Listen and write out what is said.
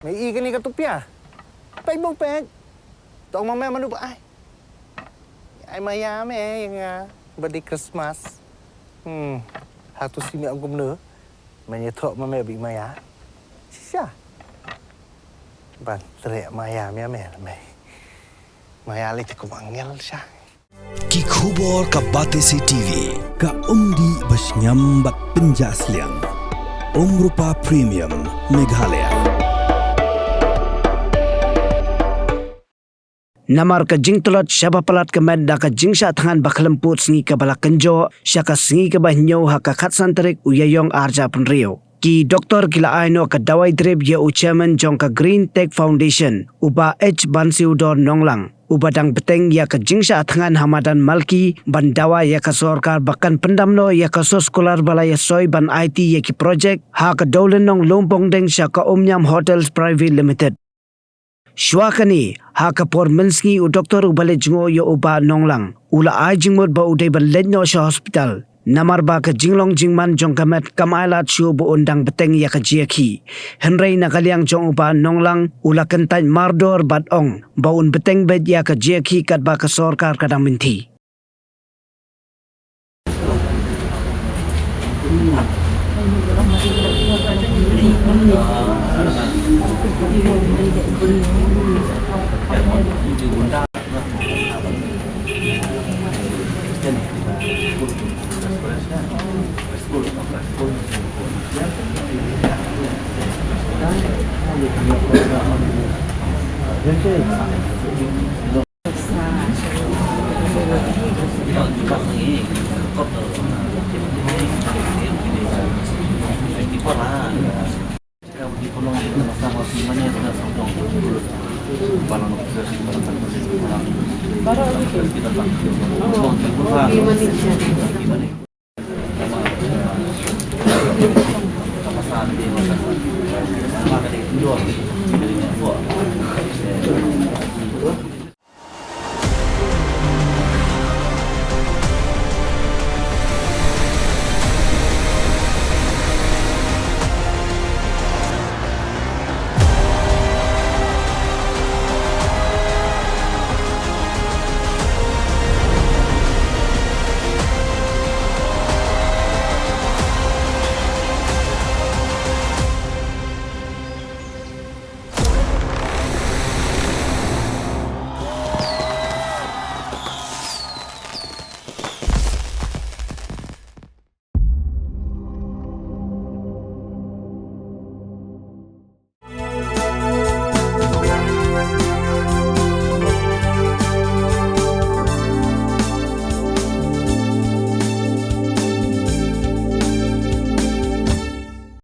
May ikan ni katupya. Pay bong peg. Tong mamaya manu ba ay mayame yang badi Christmas. Hatu simi ang gumno. Menyetok mamaya bi maya. Sisa. Ban tere maya me me. Maya li takum angel sya. Ki khubor ka Batesi TV ka umdi bas nyambat penjaslian. Rupa Premium Meghalaya. Namar ka jingtolot syaba palat kemen da ka jingsha tangan baklemput singi ka bala kenjo syaka singi ka bahnyo ha ka khatsan terik uyayong arja penrio. Ki Dr. Gila Aino ka dawai drip ye chairman jong ka Green Tech Foundation uba H Bansiudor Nonglang. Uba dang beteng ya ka jingsha tangan Hamadan Malki bandawa ya ka sorkar bakan pendamno ya ka soskolar bala ya soy ban IT ya ki project ha ka dolen nong lompong deng syaka Omnyam Hotels Private Limited. Shwakani ha kapor minski u doktor u bale jingo yo uba Nonglang ula ai jingmot ba udai ban lenyo sha hospital namar ba ka jinglong jingman jong kamet kamailat shu bu undang beteng ya ka jiaki henrei nakaliang jong uba Nonglang ula kentan mardor batong baun beteng bed ya ka jiaki kat ba ka sorkar kadang minti.